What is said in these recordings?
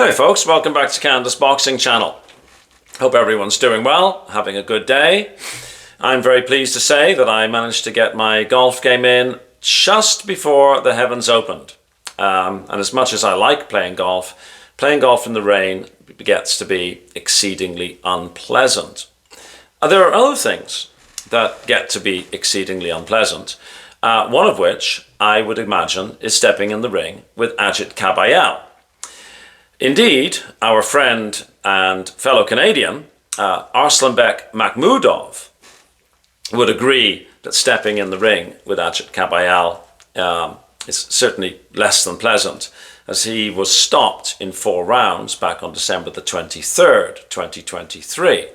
Hey folks, welcome back to Canada's Boxing Channel. Hope everyone's doing well, having a good day. I'm very pleased to say that I managed to get my golf game in just before the heavens opened. And as much as I like playing golf in the rain gets to be exceedingly unpleasant. There are other things that get to be exceedingly unpleasant. One of which, I would imagine, is stepping in the ring with Ajit Cabayal. Indeed, our friend and fellow Canadian, Arslanbeck Makhmudov, would agree that stepping in the ring with Ajit Cabayal is certainly less than pleasant, as he was stopped in 4 rounds back on December the 23rd, 2023.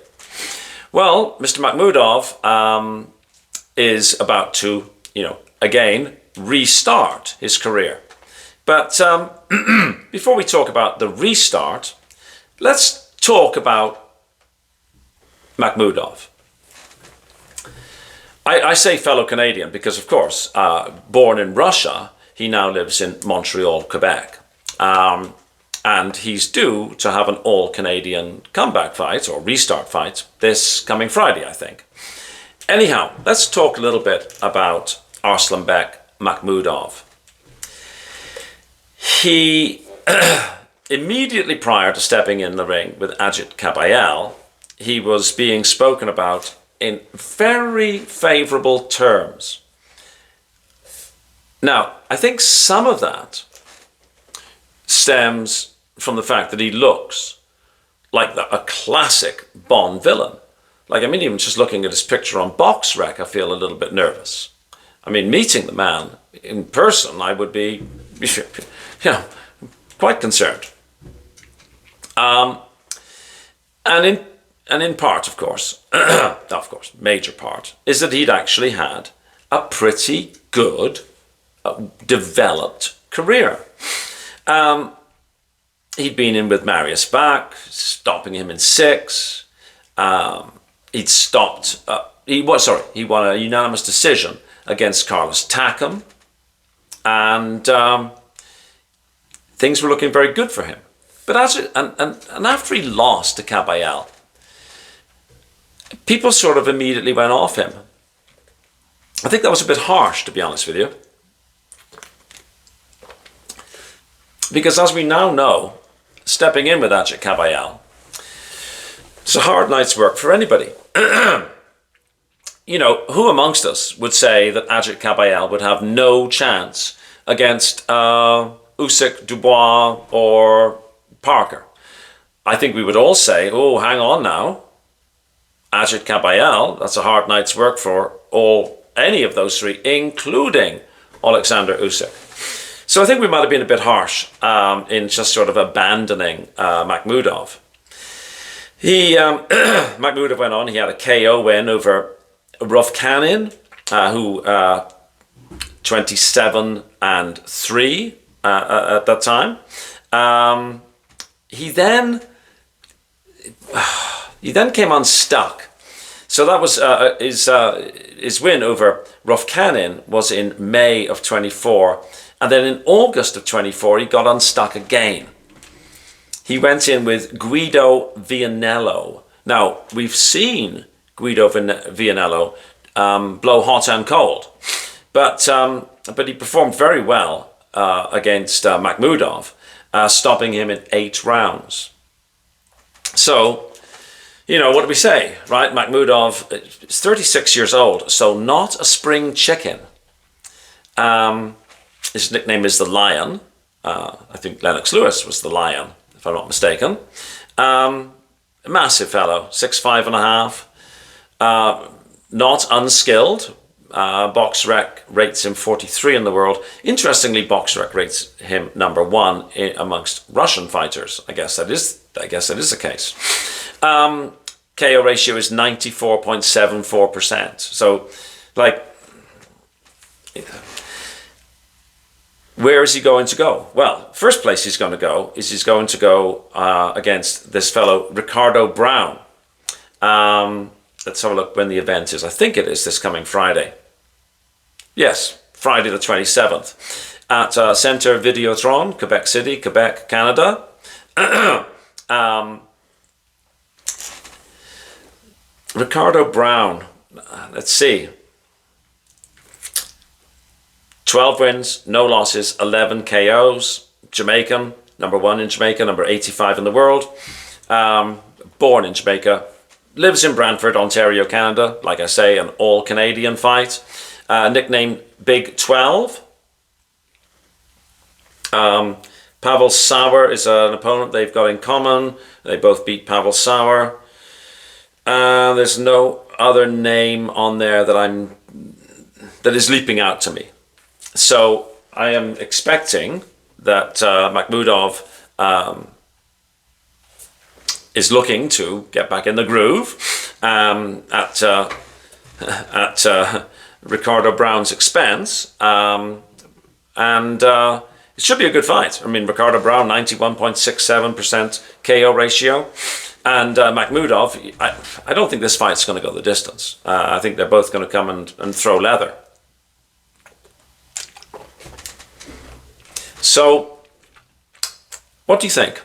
Well, Mr. Makmoudov is about to, again, restart his career. But before we talk about the restart, let's talk about Makmoudov. I say fellow Canadian because, of course, born in Russia, he now lives in Montreal, Quebec. And he's due to have an all-Canadian comeback fight or restart fight this coming Friday, I think. Anyhow, let's talk a little bit about Arslanbeck Makhmudov. He, immediately prior to stepping in the ring with Ajit Cabayal, he was being spoken about in very favourable terms. Now, I think some of that stems from the fact that he looks like a classic Bond villain. Even just looking at his picture on BoxRec, I feel a little bit nervous. Meeting the man in person, I would be, quite concerned. And in part, of course, major part, is that he'd actually had a pretty good, developed career. He'd been in with Marius Bach, stopping him in 6. He won a unanimous decision against Carlos Takam, and things were looking very good for him. But after he lost to Cabayal, people sort of immediately went off him. I think that was a bit harsh, to be honest with you. Because as we now know, stepping in with Ajit Cabayal, it's a hard night's work for anybody. Who amongst us would say that Ajit Cabayal would have no chance against Usyk, Dubois, or Parker? I think we would all say, oh, hang on now. Ajit Cabayal, that's a hard night's work for any of those 3, including Alexander Usyk. So I think we might have been a bit harsh in just sort of abandoning Makmoudov. Makmoudov went on, he had a KO win over Rufkanin, who 27-3 at that time. He then came unstuck. So that was his win over Rufkanin was in May of 24, and then in August of 24 he got unstuck again. He went in with Guido Vianello. Now, we've seen Guido Vianello blow hot and cold, but he performed very well against Makmoudov, stopping him in 8 rounds. So, what do we say, right? Makmoudov is 36 years old, so not a spring chicken. His nickname is the Lion. I think Lennox Lewis was the Lion, if I'm not mistaken. A massive fellow, 6'5.5", not unskilled. BoxRec rates him 43 in the world. Interestingly, BoxRec rates him number 1 amongst Russian fighters. I guess that is the case. KO ratio is 94.74%. So, where is he going to go? Well, first place he's going to go against this fellow, Ricardo Brown. Let's have a look when the event is. I think it is this coming Friday. Yes, Friday the 27th at Centre Videotron, Quebec City, Quebec, Canada. Ricardo Brown, let's see. 12 wins, no losses, 11 KOs. Jamaican, number 1 in Jamaica, number 85 in the world. Born in Jamaica, lives in Brantford, Ontario, Canada. Like I say, an all-Canadian fight. Nicknamed Big 12. Pavel Sauer is an opponent they've got in common. They both beat Pavel Sauer. There's no other name on there that is leaping out to me. So I am expecting that Makmoudov is looking to get back in the groove at Ricardo Brown's expense, and it should be a good fight. I mean, Ricardo Brown, 91.67% KO ratio. And Makmoudov, I don't think this fight's going to go the distance. I think they're both going to come and throw leather. So, what do you think?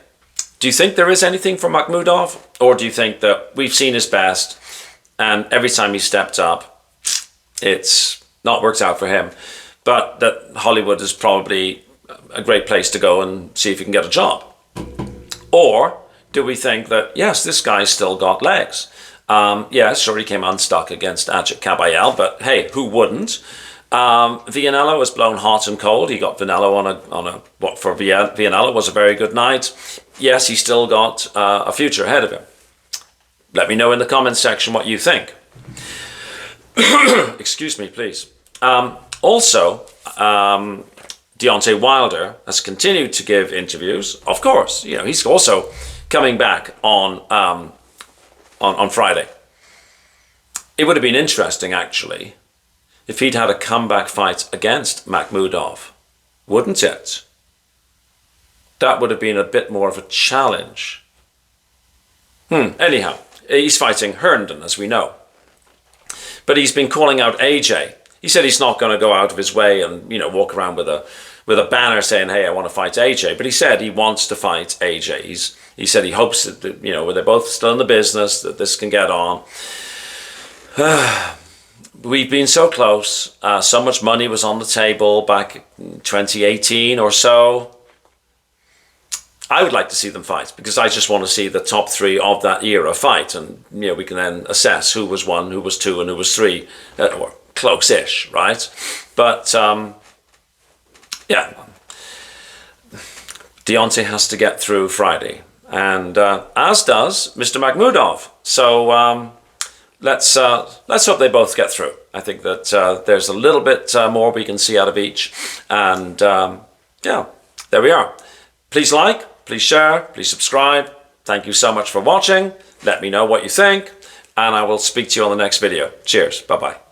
Do you think there is anything for Makmoudov? Or do you think that we've seen his best and every time he stepped up, it's not worked out for him, but that Hollywood is probably a great place to go and see if you can get a job? Or do we think that, yes, this guy's still got legs? Yeah, sure, he came unstuck against Cabayal, but hey, who wouldn't? Vianello was blown hot and cold. He got Vianello on a what for Vianello was a very good night. Yes, he still got a future ahead of him. Let me know in the comments section what you think. Excuse me, please. Also, Deontay Wilder has continued to give interviews. Of course, you know, he's also coming back on Friday. It would have been interesting, actually, if he'd had a comeback fight against Makmoudov, wouldn't it? That would have been a bit more of a challenge. Anyhow, he's fighting Herndon, as we know. But he's been calling out AJ. He said he's not going to go out of his way and, you know, walk around with a banner saying, hey, I want to fight AJ. But he said he wants to fight AJ. He said he hopes that, you know, they're both still in the business, that this can get on. We've been so close. So much money was on the table back in 2018 or so. I would like to see them fight because I just want to see the top 3 of that era fight. And, you know, we can then assess who was 1, who was 2, and who was 3, or close-ish, right? But, yeah, Deontay has to get through Friday. And as does Mr. Makmoudov. So let's hope they both get through. I think that there's a little bit more we can see out of each. And yeah, there we are. Please like, please share, please subscribe. Thank you so much for watching. Let me know what you think. And I will speak to you on the next video. Cheers. Bye-bye.